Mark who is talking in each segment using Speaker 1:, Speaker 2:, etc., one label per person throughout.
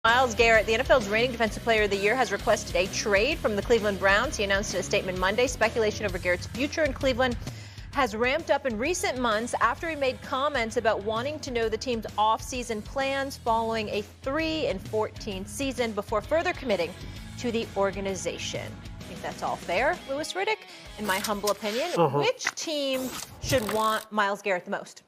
Speaker 1: Myles Garrett, the NFL's reigning Defensive Player of the Year, has requested a trade from the Cleveland Browns. He announced in a statement Monday speculation over Garrett's future in Cleveland has ramped up in recent months after he made comments about wanting to know the team's offseason plans following a 3-14 season before further committing to the organization. I think that's all fair, Louis Riddick. In my humble opinion, which team should want Myles Garrett the most?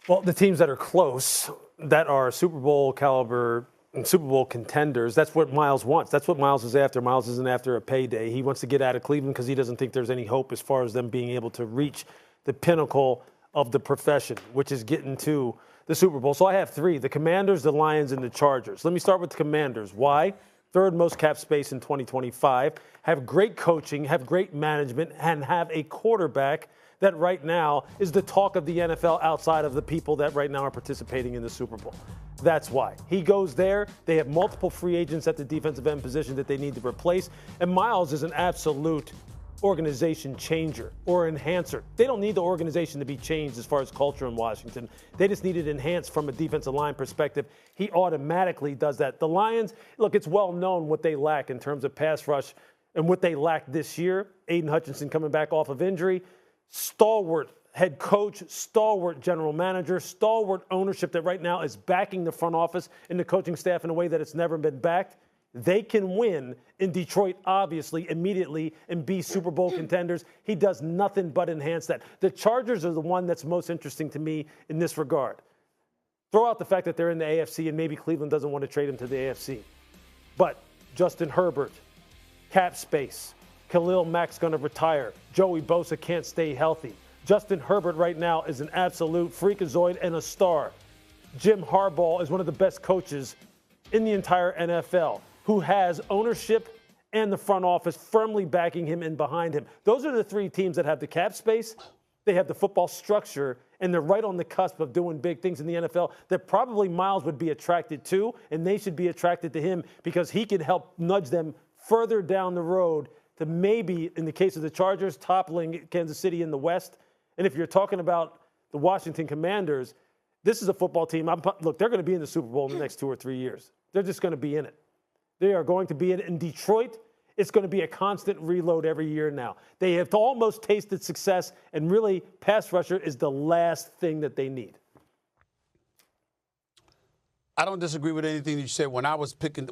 Speaker 2: Well, the teams that are close, that are Super Bowl caliber and Super Bowl contenders, that's what Myles wants. That's what Myles is after. Myles isn't after a payday. He wants to get out of Cleveland because he doesn't think there's any hope as far as them being able to reach the pinnacle of the profession, which is getting to the Super Bowl. So I have three: the Commanders, the Lions, and the Chargers. Let me start with the Commanders. Why? Third most cap space in 2025, have great coaching, have great management, and have a quarterback that right now is the talk of the NFL outside of the people that right now are participating in the Super Bowl. That's why. He goes there. They have multiple free agents at the defensive end position that they need to replace. And Myles is an absolute organization changer or enhancer. They don't need the organization to be changed as far as culture in Washington. They just need it enhanced from a defensive line perspective. He automatically does that. The Lions, look, it's well known what they lack in terms of pass rush and what they lacked this year. Aiden Hutchinson coming back off of injury. Stalwart head coach, stalwart general manager, stalwart ownership that right now is backing the front office and the coaching staff in a way that it's never been backed. They can win in Detroit, obviously, immediately and be Super Bowl contenders. He does nothing but enhance that. The Chargers are the one that's most interesting to me in this regard. Throw out the fact that they're in the AFC and maybe Cleveland doesn't want to trade him to the AFC. But Justin Herbert, cap space. Khalil Mack's going to retire. Joey Bosa can't stay healthy. Justin Herbert right now is an absolute freakazoid and a star. Jim Harbaugh is one of the best coaches in the entire NFL who has ownership and the front office firmly backing him and behind him. Those are the three teams that have the cap space, they have the football structure, and they're right on the cusp of doing big things in the NFL that probably Myles would be attracted to, and they should be attracted to him because he could help nudge them further down the road to maybe, in the case of the Chargers, toppling Kansas City in the West. And if you're talking about the Washington Commanders, this is a football team. Look, they're going to be in the Super Bowl in the next 2 or 3 years. They're just going to be in it. They are going to be in it. In Detroit, it's going to be a constant reload every year now. They have almost tasted success, and really, pass rusher is the last thing that they need.
Speaker 3: I don't disagree with anything that you said. When I was thinking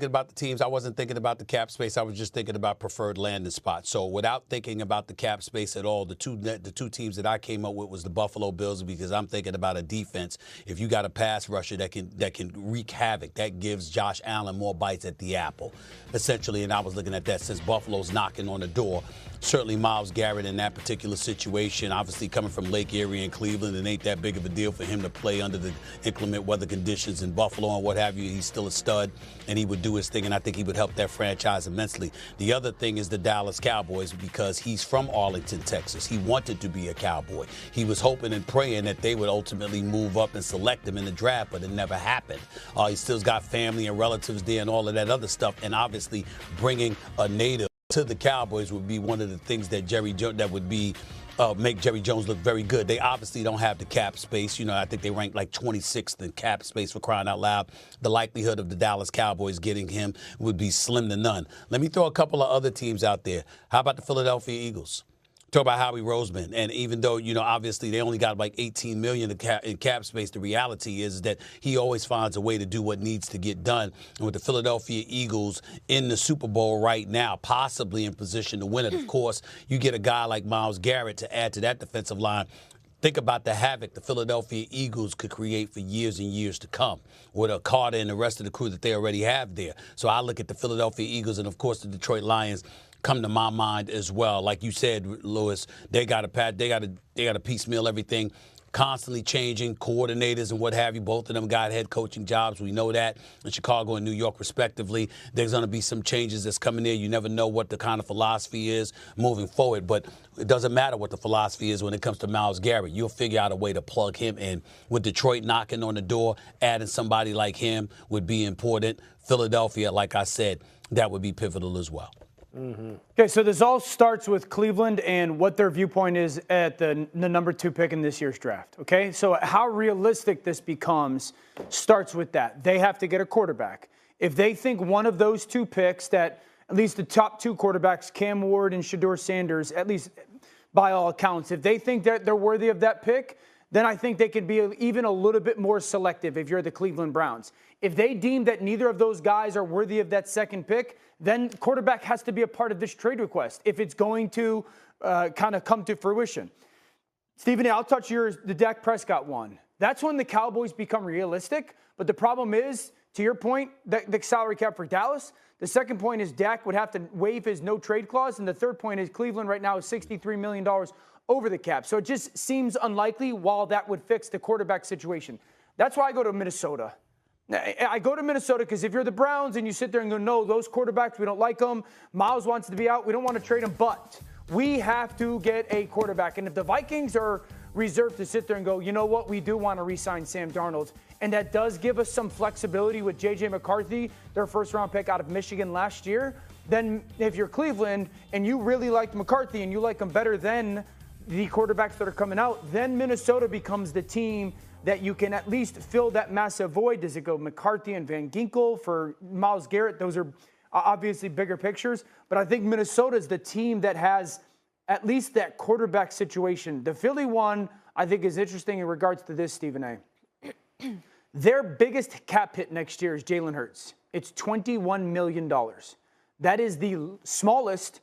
Speaker 3: about the teams, I wasn't thinking about the cap space. I was just thinking about preferred landing spots. So without thinking about the cap space at all, the two teams that I came up with was the Buffalo Bills, because I'm thinking about a defense. If you got a pass rusher that can wreak havoc, that gives Josh Allen more bites at the apple, essentially. And I was looking at that since Buffalo's knocking on the door. Certainly Myles Garrett in that particular situation, obviously coming from Lake Erie and Cleveland, it ain't that big of a deal for him to play under the inclement weather conditions in Buffalo and what have you. He's still a stud, and he would do his thing, and I think he would help that franchise immensely. The other thing is the Dallas Cowboys, because he's from Arlington, Texas. He wanted to be a Cowboy. He was hoping and praying that they would ultimately move up and select him in the draft, but it never happened. He still's got family and relatives there and all of that other stuff, and obviously bringing a native to the Cowboys would be one of the things that make Jerry Jones look very good. They obviously don't have the cap space. You know, I think they rank like 26th in cap space, for crying out loud. The likelihood of the Dallas Cowboys getting him would be slim to none. Let me throw a couple of other teams out there. How about the Philadelphia Eagles? Talk about Howie Roseman. And even though, you know, obviously they only got like $18 million in cap space, the reality is that he always finds a way to do what needs to get done. And with the Philadelphia Eagles in the Super Bowl right now, possibly in position to win it, of course, you get a guy like Myles Garrett to add to that defensive line. Think about the havoc the Philadelphia Eagles could create for years and years to come with Carter and the rest of the crew that they already have there. So I look at the Philadelphia Eagles and, of course, the Detroit Lions come to my mind as well. Like you said, Louis, they got to piecemeal everything, constantly changing coordinators and what have you. Both of them got head coaching jobs. We know that in Chicago and New York, respectively. There's going to be some changes that's coming there. You never know what the kind of philosophy is moving forward, but it doesn't matter what the philosophy is when it comes to Myles Garrett. You'll figure out a way to plug him in. With Detroit knocking on the door, adding somebody like him would be important. Philadelphia, like I said, that would be pivotal as well.
Speaker 4: Okay, so this all starts with Cleveland and what their viewpoint is at the number 2 pick in this year's draft. Okay, so how realistic this becomes starts with that. They have to get a quarterback. If they think one of those 2 picks, that at least the top 2 quarterbacks, Cam Ward and Shedeur Sanders, at least by all accounts, if they think that they're worthy of that pick, then I think they can be even a little bit more selective if you're the Cleveland Browns. If they deem that neither of those guys are worthy of that second pick, then quarterback has to be a part of this trade request if it's going to kind of come to fruition. Stephen, I'll touch the Dak Prescott one. That's when the Cowboys become realistic, but the problem is, to your point, the salary cap for Dallas. The second point is Dak would have to waive his no-trade clause, and the third point is Cleveland right now is $63 million over the cap. So it just seems unlikely while that would fix the quarterback situation. That's why I go to Minnesota. I go to Minnesota because if you're the Browns and you sit there and go, no, those quarterbacks, we don't like them. Myles wants to be out. We don't want to trade him, but we have to get a quarterback. And if the Vikings are reserved to sit there and go, you know what, we do want to re-sign Sam Darnold, and that does give us some flexibility with J.J. McCarthy, their first-round pick out of Michigan last year, then if you're Cleveland and you really like McCarthy and you like him better than the quarterbacks that are coming out, then Minnesota becomes the team that you can at least fill that massive void. Does it go McCarthy and Van Ginkel for Myles Garrett? Those are obviously bigger pictures, but I think Minnesota is the team that has at least that quarterback situation. The Philly one, I think, is interesting in regards to this, Stephen A. Their biggest cap hit next year is Jalen Hurts. It's $21 million. That is the smallest,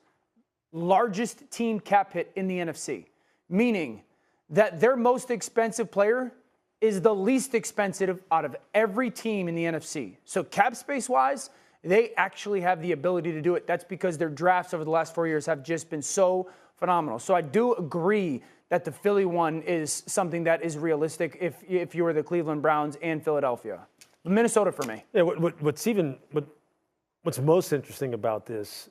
Speaker 4: largest team cap hit in the NFC, meaning that their most expensive player is the least expensive out of every team in the NFC. So cap space-wise, they actually have the ability to do it. That's because their drafts over the last 4 years have just been so phenomenal. So I do agree that the Philly one is something that is realistic if you were the Cleveland Browns and Philadelphia. Minnesota for me.
Speaker 2: Yeah, what's most interesting about this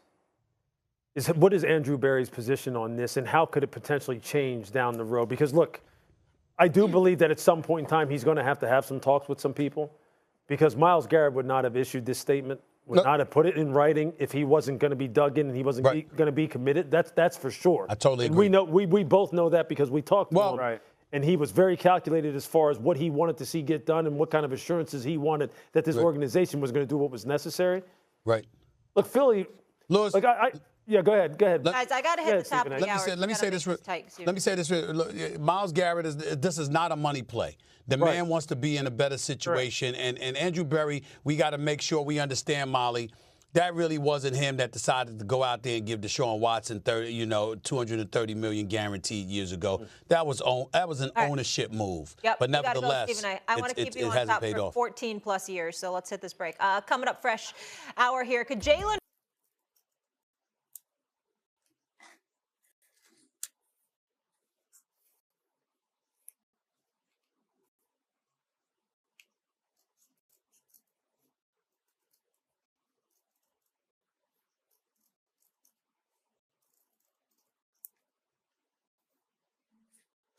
Speaker 2: is what is Andrew Berry's position on this and how could it potentially change down the road? Because, look, I do believe that at some point in time he's going to have some talks with some people because Myles Garrett would not have issued this statement, would not have put it in writing if he wasn't going to be dug in and he wasn't going to be committed. That's for sure.
Speaker 3: I totally agree.
Speaker 2: We both know that because we talked to him.
Speaker 4: Right.
Speaker 2: And he was very calculated as far as what he wanted to see get done and what kind of assurances he wanted that this organization was going to do what was necessary.
Speaker 3: Right.
Speaker 2: Look, Philly.
Speaker 3: Lewis.
Speaker 2: Like yeah, go ahead.
Speaker 1: Guys, I got to hit the top of the hour.
Speaker 3: Let me say this. Look, Myles Garrett this is not a money play. The man wants to be in a better situation. And Andrew Berry, we got to make sure we understand, Molly, that really wasn't him that decided to go out there and give Deshaun Watson $230 million guaranteed years ago. That was an ownership move.
Speaker 1: Yep,
Speaker 3: but nevertheless,
Speaker 1: Stephen, I want to keep you on top for 14 plus years. So let's hit this break. Coming up, fresh hour here. Could Jalen?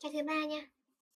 Speaker 5: Chai thứ ba nha.